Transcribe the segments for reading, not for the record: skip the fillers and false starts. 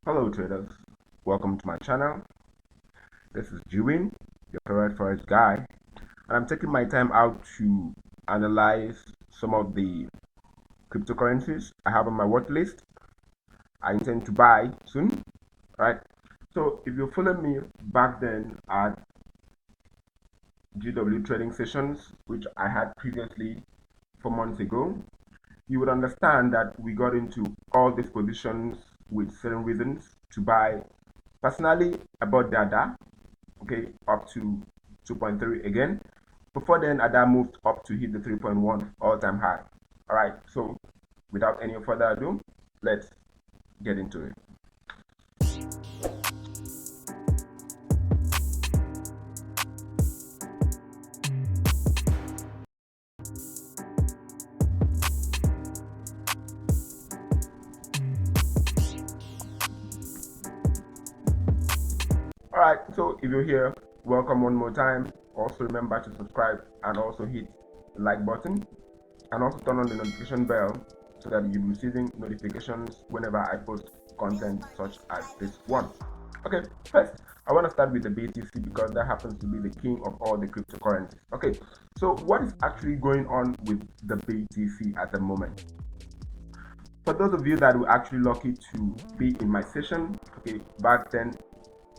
Hello traders, welcome to my channel. This is Jewin, your favorite forex guy, and I'm taking my time out to analyze some of the cryptocurrencies I have on my watch list. I intend to buy soon, right? So if you follow me back then at GW trading sessions, which I had previously 4 months ago, you would understand that we got into all these positions with certain reasons to buy. Personally, I bought Dada, okay, up to 2.3 again. Before then, Ada moved up to hit the 3.1 all-time high. All right, so without any further ado, let's get into it. All right, so if you're here, welcome one more time. Also remember to subscribe and also hit the like button and also turn on the notification bell so that you'll be receiving notifications whenever I post content such as this one. Okay, first I want to start with the BTC because that happens to be the king of all the cryptocurrencies. Okay, so what is actually going on with the BTC at the moment? For those of you that were actually lucky to be in my session, okay, back then,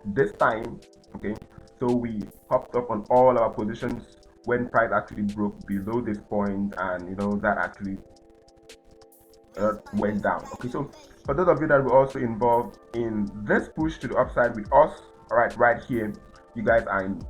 this time, okay, so we hopped up on all our positions when price actually broke below this point, and that actually went down. Okay, so for those of you that were also involved in this push to the upside with us, all right here, you guys are in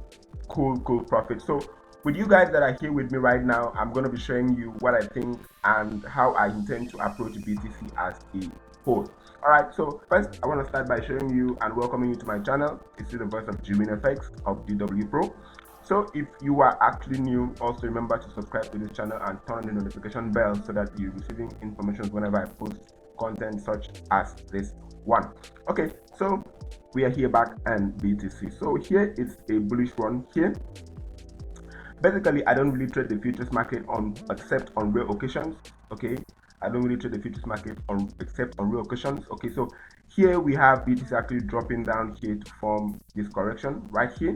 cool profit. So with you guys that are here with me right now, I'm going to be showing you what I think and how I intend to approach BTC as a whole. All right, so first I want to start by showing you and welcoming you to my channel. This is the voice of Jewin FX of DW Pro. So if you are actually new, also remember to subscribe to this channel and turn on the notification bell so that you're receiving information whenever I post content such as this one. Okay, so we are here back and BTC. So here is a bullish one here. Basically, I don't really trade the futures market except on rare occasions. Okay, I don't really trade the futures market except on rare occasions. Okay, so here we have BTC actually dropping down here to form this correction right here.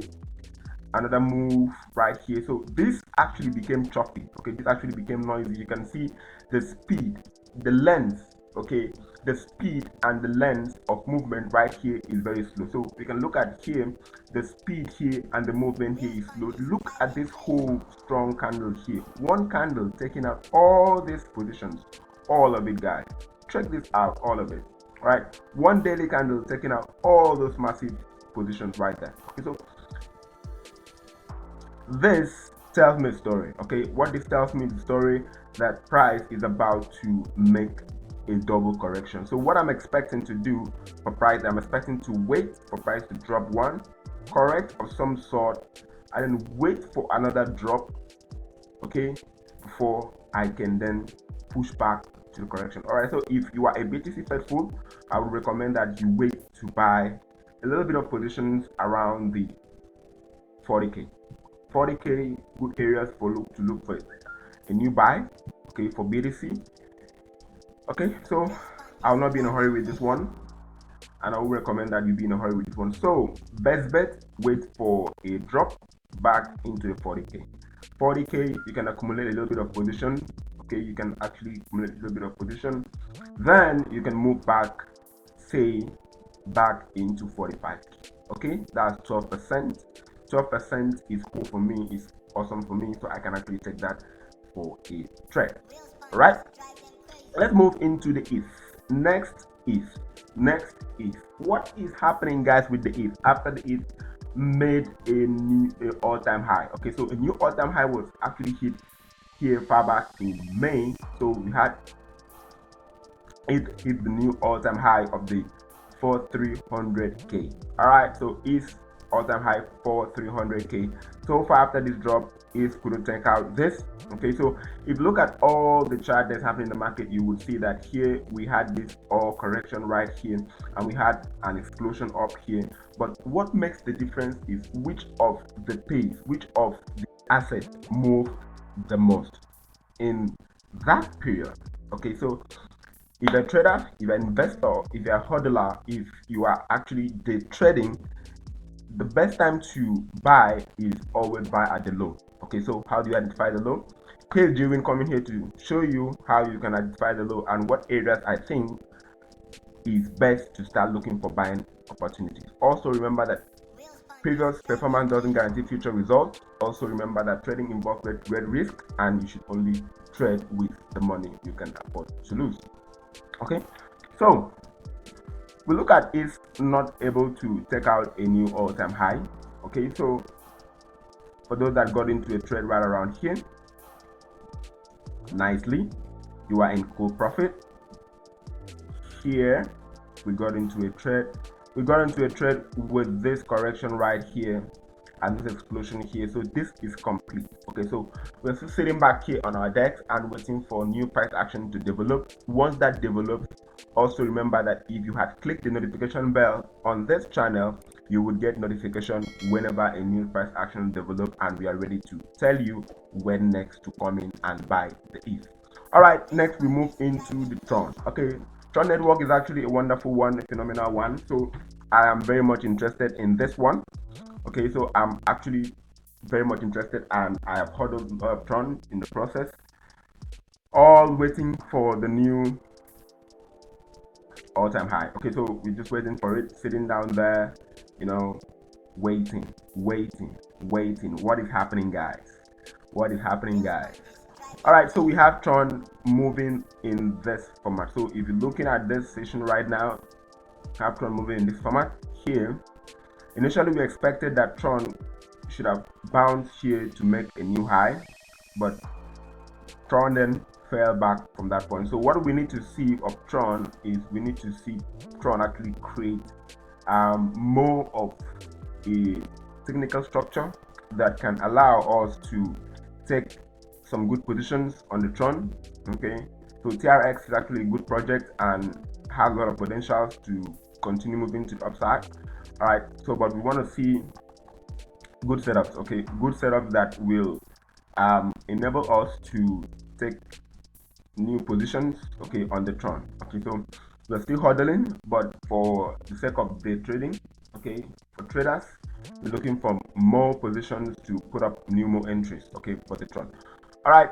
Another move right here. So this actually became choppy. Okay, this actually became noisy. You can see the speed, the length, okay, the speed and the length of movement right here is very slow. So we can look at here, the speed here and the movement here is slow. Look at this whole strong candle here. One candle taking out all these positions, all of it, guys. Check this out, all of it. Right, one daily candle taking out all those massive positions right there. Okay, so this tells me a story. Okay, what this tells me is the story that price is about to make a double correction. So what I'm expecting to do for price, I'm expecting to wait for price to drop one, correct of some sort, and then wait for another drop, okay, before I can then push back to the correction. All right, so if you are a BTC faithful, I would recommend that you wait to buy a little bit of positions around the 40k. 40k good areas to look for a new buy, okay, for BTC. Okay, so I'll not be in a hurry with this one, and I will recommend that you be in a hurry with this one. So best bet, wait for a drop back into the 40k. 40k, you can accumulate a little bit of position. Okay, you can actually accumulate a little bit of position, then you can move back, say back into 45k. Okay, that's 12%. 12% is cool for me, is awesome for me, so I can actually take that for a trade. All right, let's move into the ETH. Next ETH. What is happening, guys, with the ETH after the ETH made a new all-time high? Okay, so a new all-time high was actually hit here far back in May. So we had it hit the new all-time high of the 4300k. All right, so ETH all-time high for 300k. So far after this drop, ETH couldn't take out this. Okay, so if you look at all the chart that's happening in the market, you would see that here we had this all correction right here, and we had an explosion up here. But what makes the difference is which of the pays, which of the assets moved the most in that period. Okay, so if you're a trader, if you're an investor, if you're a hodler, if you are actually day trading, the best time to buy is always buy at the low. Okay, so how do you identify the low? Here's Jewin coming here to show you how you can identify the low and what areas I think is best to start looking for buying opportunities. Also remember that previous performance doesn't guarantee future results. Also remember that trading involves great risk, and you should only trade with the money you can afford to lose. Okay, so we look at is not able to take out a new all-time high. Okay, so for those that got into a trade right around here, nicely, you are in cool profit. Here we got into a trade with this correction right here and this explosion here. So this is complete. Okay, so we're still sitting back here on our decks and waiting for new price action to develop. Once that develops, also remember that if you had clicked the notification bell on this channel, you would get notification whenever a new price action develops, and we are ready to tell you when next to come in and buy the ETH. All right, next we move into the Tron. Okay, Tron network is actually a wonderful one, a phenomenal one. So I am very much interested in this one. Okay, so I'm actually very much interested, and I have hodled Tron in the process, all waiting for the new all-time high. Okay, so we're just waiting for it, sitting down there, you know, waiting. What is happening, guys? What is happening, guys? All right, so we have Tron moving in this format. So if you're looking at this session right now, have Tron moving in this format here. Initially, we expected that Tron should have bounced here to make a new high, but Tron then fell back from that point. So what we need to see of Tron is we need to see Tron actually create more of a technical structure that can allow us to take some good positions on the Tron. Okay, so TRX is actually a good project and has a lot of potential to continue moving to the upside. All right, so but we want to see good setups. Okay, good setups that will enable us to take new positions, okay, on the Tron. Okay, so we're still hodling, but for the sake of day trading, okay, for traders, we're looking for more positions to put up more entries, okay, for the Tron. All right,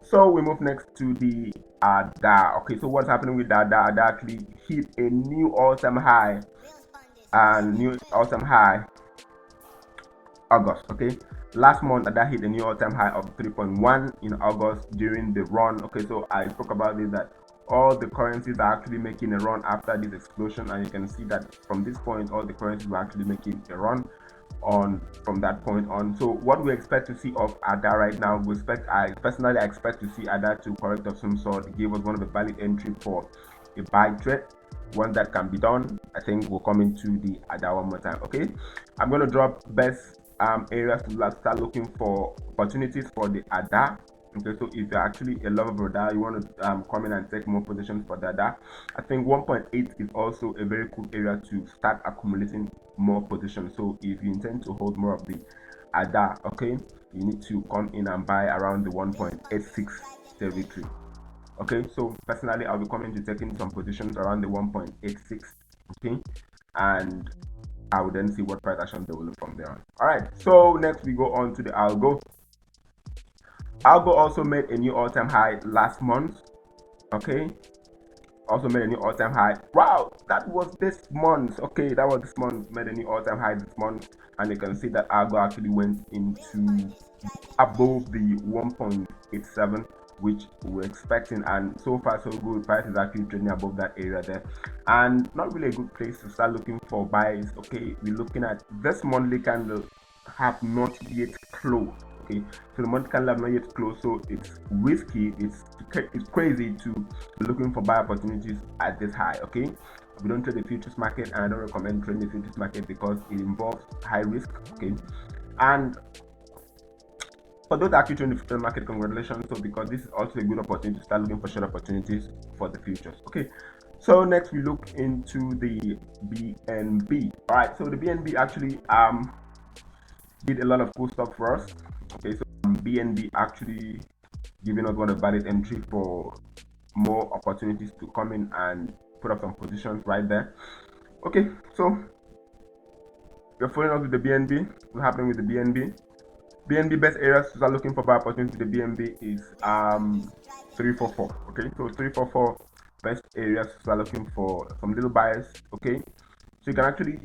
so we move next to the ADA. Okay, so what's happening with ADA? ADA actually hit a new all-time high, and new all-time high August. Okay, last month ADA hit a new all-time high of 3.1 in August during the run. Okay, so I spoke about this, that all the currencies are actually making a run after this explosion, and you can see that from this point all the currencies were actually making a run on from that point on. So what we expect to see of ADA right now, I personally expect to see ADA to correct of some sort, give us one of the valid entry for a buy trade. Once that can be done, I think we'll come into the ADA one more time. Okay, I'm going to drop best areas to start looking for opportunities for the ADA. Okay, so if you're actually a lover of ADA, you want to come in and take more positions for the ADA, I think 1.8 is also a very cool area to start accumulating more positions. So if you intend to hold more of the ADA, okay, you need to come in and buy around the 1.86 territory. Okay, so personally I'll be coming to taking some positions around the 1.86, okay, and I will then see what price action develop from there on. All right, so next we go on to the Algo. Algo also made a new all-time high last month. Okay, also made a new all-time high. Wow, that was this month. Okay, that was this month, made a new all-time high this month, and you can see that Algo actually went into above the 1.87, which we were expecting, and so far so good. Price is actually trading above that area there, and not really a good place to start looking for buys. Okay, we're looking at this monthly candle have not yet closed. Okay, so the monthly candle have not yet closed, so it's risky, it's crazy to be looking for buy opportunities at this high. Okay, we don't trade the futures market, and I don't recommend trading the futures market because it involves high risk. Okay, and for those actually trading the futures market, congratulations. So because this is also a good opportunity to start looking for short opportunities for the futures. Okay, so next we look into the BNB. All right, so the BNB actually did a lot of cool stuff for us. Okay, so BNB actually giving us one of valid entry for more opportunities to come in and put up some positions right there. Okay, so you're following up with the BNB. What's happening with the BNB? BNB best areas to start looking for buy opportunity. The BNB is 344. Okay, so 344 best areas to start looking for some little buyers. Okay, so you can actually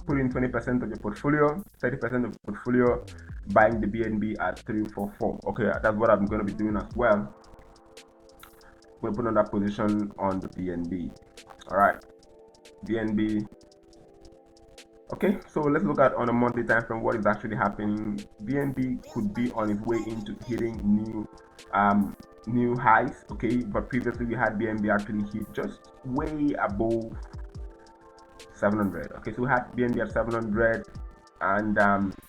put in 20% of your portfolio, 30% of your portfolio, buying the BNB at 344. Okay, that's what I'm going to be doing as well. We'll put on that position on the BNB. All right, BNB. Okay, so let's look at on a monthly time frame what is actually happening. BNB could be on its way into hitting new highs. Okay, but previously we had BNB actually hit just way above 700. Okay, so we had BNB at 700, and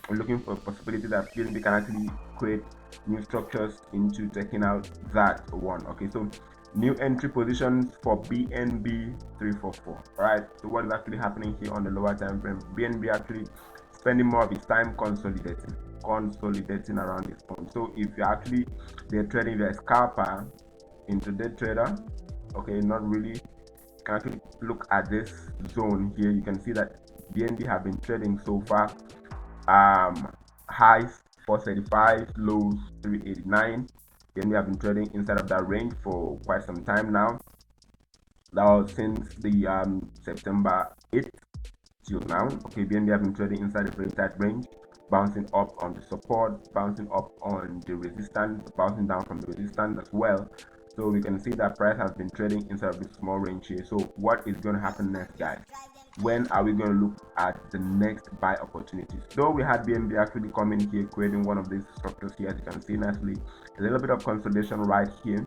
we're looking for a possibility that BNB can actually create new structures into taking out that one. Okay, so new entry positions for BNB 344. All right, so what is actually happening here on the lower time frame? BNB actually spending more of its time consolidating around this point. So if you're actually they're trading the scalper into day trader, okay, not really, you can actually look at this zone here. You can see that BNB have been trading so far highs 435, lows 389. BNB have been trading inside of that range for quite some time now. That was since the September 8th till now. Okay, BNB have been trading inside a very tight range, bouncing up on the support, bouncing up on the resistance, bouncing down from the resistance as well. So we can see that price has been trading inside of this small range here. So what is going to happen next, guys? When are we going to look at the next buy opportunities? Though we had BNB actually coming here, creating one of these structures here, as you can see nicely, a little bit of consolidation right here,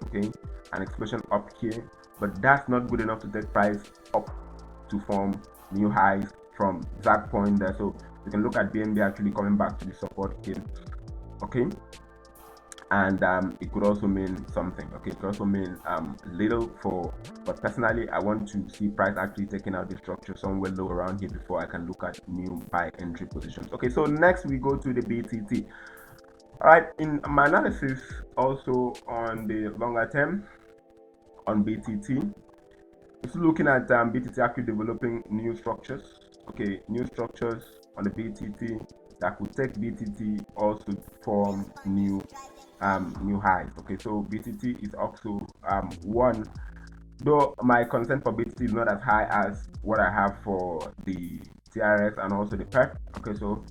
okay, an explosion up here, but that's not good enough to take price up to form new highs from that point there. So you can look at BNB actually coming back to the support here, okay, and it could also mean something. Okay, it could also mean little for, but personally I want to see price actually taking out the structure somewhere low around here before I can look at new buy entry positions. Okay, so next we go to the BTT. All right, in my analysis also on the longer term on BTT, it's looking at BTT actually developing new structures. Okay, new structures on the BTT that could take BTT also to form new highs. Okay, so BTT is also one, though my concern for BTT is not as high as what I have for the TRX and also the PEP. Okay, so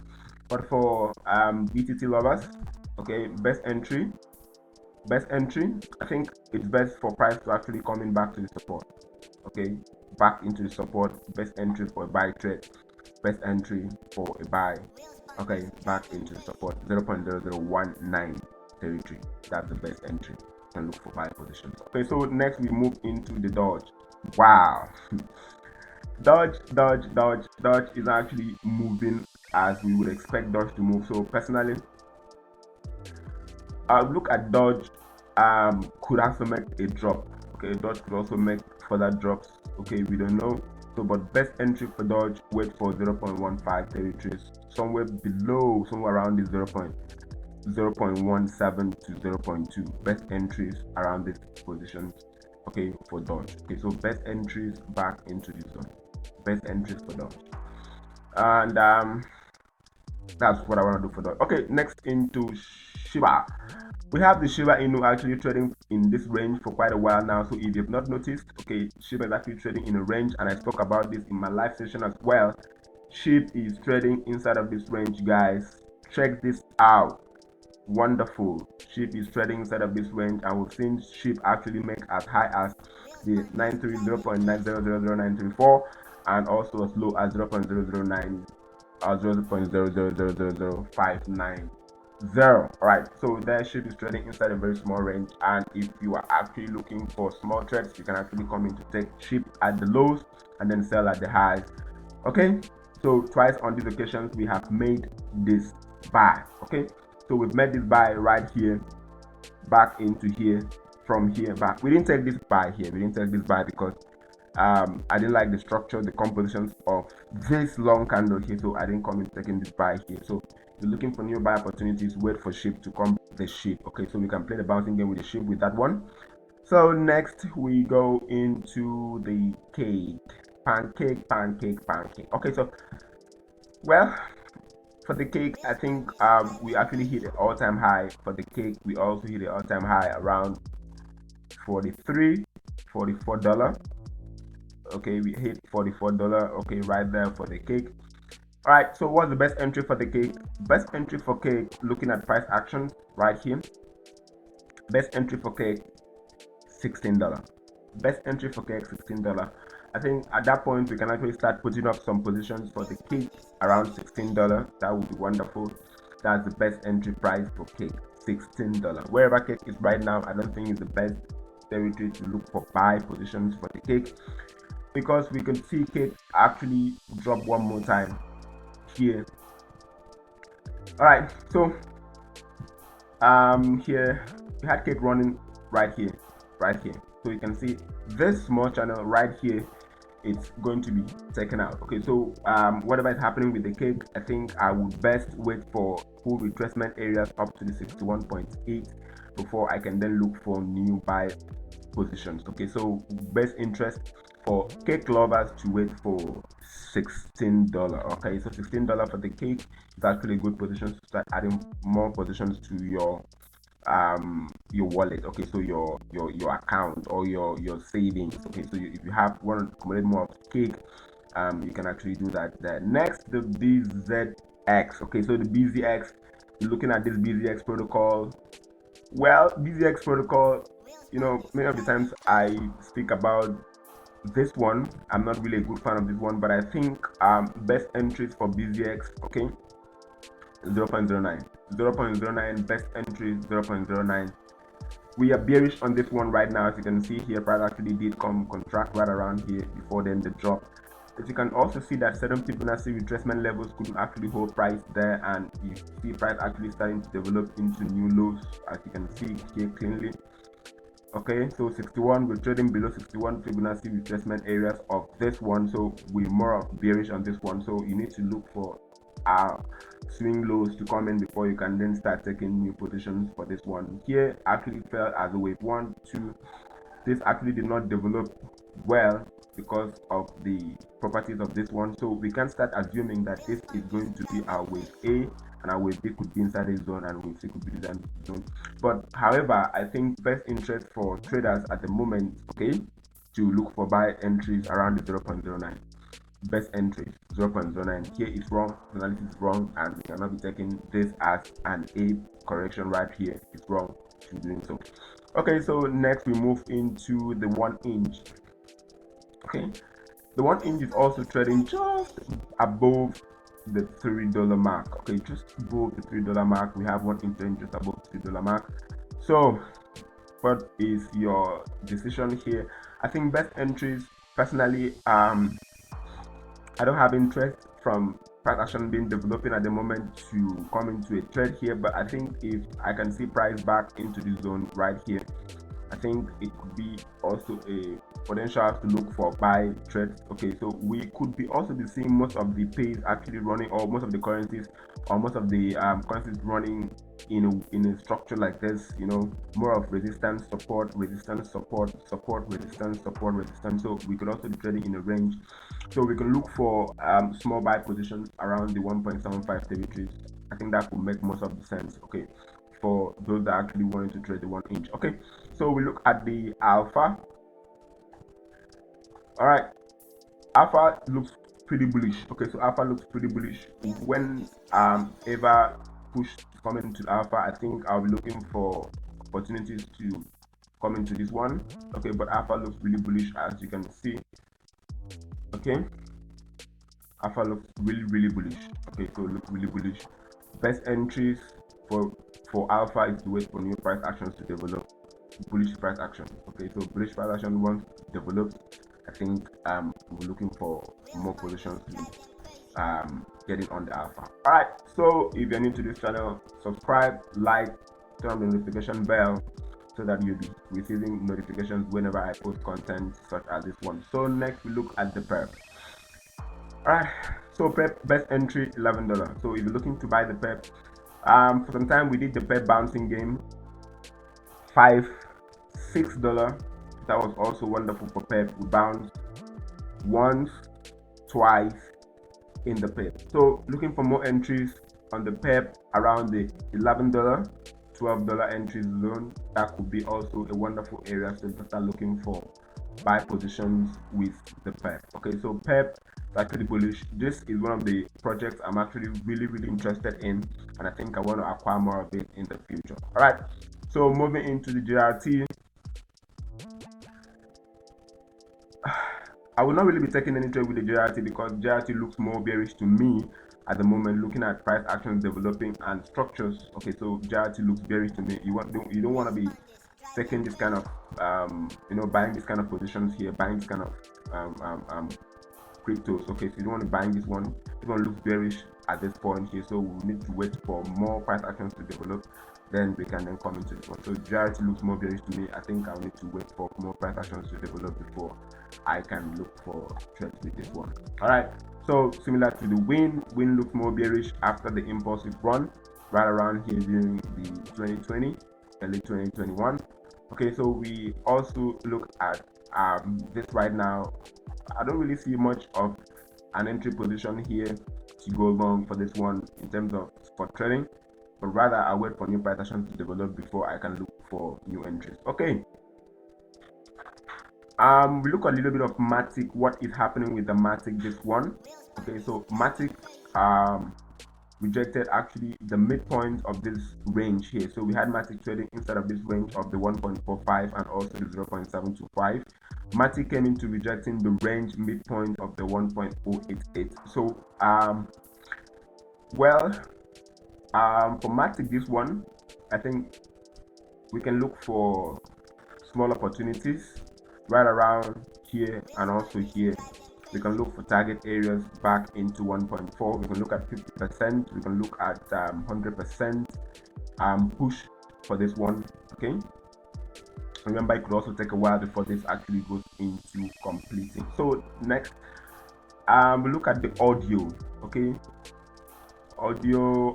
but for BTT lovers, okay, best entry, I think it's best for price to actually coming back to the support. Okay, back into the support, best entry for a buy trade, best entry for a buy. Okay, back into the support 0.0019 territory. That's the best entry. You can look for buy positions. Okay, so next we move into the Doge. Wow. Doge is actually moving as we would expect Doge to move. So personally, I look at Doge could also make a drop. Okay, Doge could also make further drops. Okay, we don't know. So but best entry for Doge, wait for 0.15 territories, somewhere below, somewhere around the 0.17 to 0.2. Best entries around these positions, okay, for Doge. Okay, so best entries back into this zone, best entries for Doge, and that's what I want to do for Doge. Okay, next into Shiba. We have the Shiba Inu actually trading in this range for quite a while now. So if you've not noticed, okay, Shiba is actually trading in a range, and I spoke about this in my live session as well. SHIB is trading inside of this range, guys. Check this out. Wonderful. SHIB is trading inside of this range, and we've seen SHIB actually make as high as the 930.9000934 and also as low as 0.009 or 0.0000059. All right, so that SHIB is trading inside a very small range, and if you are actually looking for small trades, you can actually come in to take SHIB at the lows and then sell at the highs. Okay, so twice on these occasions we have made this buy. Okay, so we've made this buy right here, back into here, from here back. We didn't take this buy here, we didn't take this buy because I didn't like the structure, the compositions of this long candle here, so I didn't come in taking this buy here. So if you're looking for new buy opportunities, wait for SHIB to come the SHIB. Okay, so we can play the bouncing game with the SHIB with that one. So next we go into the pancake. Okay, so well, for the cake, I think we actually hit an all-time high. For the cake, we also hit an all-time high around 43 $44. Okay, we hit $44. Okay, right there for the cake. All right, so what's the best entry for the cake? Best entry for cake, looking at price action right here. Best entry for cake, $16. Best entry for cake, $16. I think at that point we can actually start putting up some positions for the cake around $16. That would be wonderful. That's the best entry price for cake, $16. Wherever cake is right now, I don't think it's the best territory to look for buy positions for the cake, because we can see cake actually drop one more time here. All right, so here we had cake running right here. So you can see this small channel right here, it's going to be taken out. Okay, so whatever is happening with the cake, I think I would best wait for full retracement areas up to the 61.8 before I can then look for new buy positions. Okay, so best interest for cake lovers to wait for $16. Okay, so $16 for the cake is actually a good position to start adding more positions to your wallet. Okay, so your account or your savings. Okay, so if you have want to accumulate more of cake, you can actually do that there. Next, the BZX. Okay, so the BZX, looking at this BZX protocol. Well, BZX protocol, you know, many of the times I speak about this one. I'm not really a good fan of this one, but I think best entries for BZX, okay, 0.09 0.09, best entry 0.09. We are bearish on this one right now. As you can see here, price actually did contract right around here before then the drop. As you can also see that certain Fibonacci retracement levels couldn't actually hold price there, and you see price actually starting to develop into new lows, as you can see here cleanly. Okay, so 61, we're trading below 61 Fibonacci retracement areas of this one, so we're more bearish on this one. So you need to look for swing lows to come in before you can then start taking new positions for this one. Here actually fell as a wave 1, 2. This actually did not develop well because of the properties of this one, so we can start assuming that this is going to be our wave A, and our wave B could be inside this zone, and wave C could be inside this zone. But however, I think best interest for traders at the moment, okay, to look for buy entries around the 0.09. Best entry 0.09. Here is wrong, the analysis is wrong, and we cannot be taking this as an A correction right here. It's wrong to doing so. Okay, so next we move into the 1 inch. Okay, the 1 inch is also trading just above the $3 mark. Okay, just above the $3 mark. We have 1 inch trading just above the $3 mark. So what is your decision here? I think best entries, personally, I don't have interest from price action being developing at the moment to come into a trade here, but I think if I can see price back into the zone right here, I think it could be also a potential to look for buy trades. Okay, so we could be also be seeing most of the pays actually running, or most of the currencies, or most of the currencies running in a structure like this, you know, more of resistance, support, resistance, support, support, resistance, support, resistance. So we could also be trading in a range, so we can look for small buy positions around the 1.75 territories. I think that could make most of the sense, okay, for those that actually wanted to trade the 1 inch. Okay, so we look at the alpha. All right, alpha looks pretty bullish. Okay, so alpha looks pretty bullish. When ever push coming into alpha, I think I'll be looking for opportunities to come into this one. Okay, but alpha looks really bullish, as you can see. Okay, alpha looks really bullish. Okay, so looks really bullish. Best entries for alpha is to wait for new price actions to develop. Bullish price action. Okay, so bullish price action once developed, I think we're looking for more positions to getting on the alpha. All right, so if you're new to this channel, subscribe, like, turn on the notification bell so that you'll be receiving notifications whenever I post content such as this one. So next we look at the PEP. All right, so PEP best entry $11. So if you're looking to buy the PEP, for some time we did the PEP bouncing game, 5 $6. That was also wonderful for PEP. We bounced once, twice in the PEP. So looking for more entries on the PEP around the $11, $12 entry zone. That could be also a wonderful area to start looking for buy positions with the PEP. Okay, so PEP is actually bullish. This is one of the projects I'm actually really interested in, and I think I want to acquire more of it in the future. All right, so moving into the JRT, I will not really be taking any trade with the JRT because JRT looks more bearish to me at the moment, looking at price actions developing and structures. Okay, so JRT looks bearish to me. You don't want to be taking this kind of buying this kind of positions here, buying this kind of cryptos. Okay, so you don't want to buy this one. This one looks bearish at this point here, so we need to wait for more price actions to develop, then we can then come into this one. So JRT looks more bearish to me. I think I'll need to wait for more price actions to develop before I can look for trades with this one. All right, so similar to the win looks more bearish after the impulsive run right around here during the 2020, early 2021. Okay, so we also look at this right now. I don't really see much of an entry position here to go long for this one in terms of spot trading, but rather I wait for new price actions to develop before I can look for new entries. Okay, we look a little bit of Matic. What is happening with the Matic this one? Okay, so Matic rejected actually the midpoint of this range here. So we had Matic trading inside of this range of the 1.45 and also the 0.725. Matic came into rejecting the range midpoint of the 1.088. So for Matic this one, I think we can look for small opportunities right around here and also here. We can look for target areas back into 1.4. We can look at 50%. We can look at 100% push for this one. Okay. Remember, it could also take a while before this actually goes into completing. So next, we look at the audio. Okay. Audio.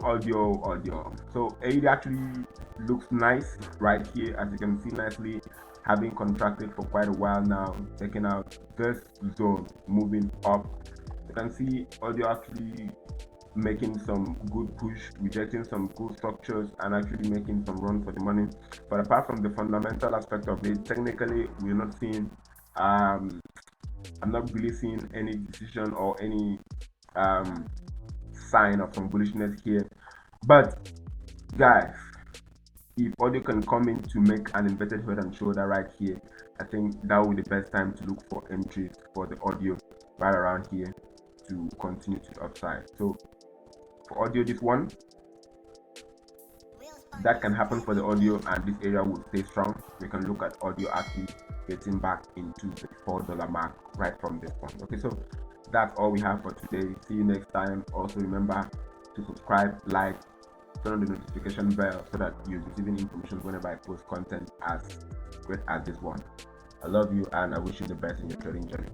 So it actually looks nice right here, as you can see nicely, having contracted for quite a while now, taking out this zone, moving up. You can see audio actually making some good push, rejecting some good structures, and actually making some run for the money. But apart from the fundamental aspect of it, technically we're not seeing I'm not really seeing any decision or any sign of some bullishness here. But guys, if audio can come in to make an inverted head and shoulder right here, I think that will be the best time to look for entries for the audio right around here to continue to the upside. So for audio, this one, that can happen for the audio, and this area will stay strong. We can look at audio actually getting back into the $4 mark right from this point. Okay, so that's all we have for today. See you next time. Also remember to subscribe, like, turn on the notification bell so that you're receiving information whenever I post content as great as this one. I love you and I wish you the best in your trading journey.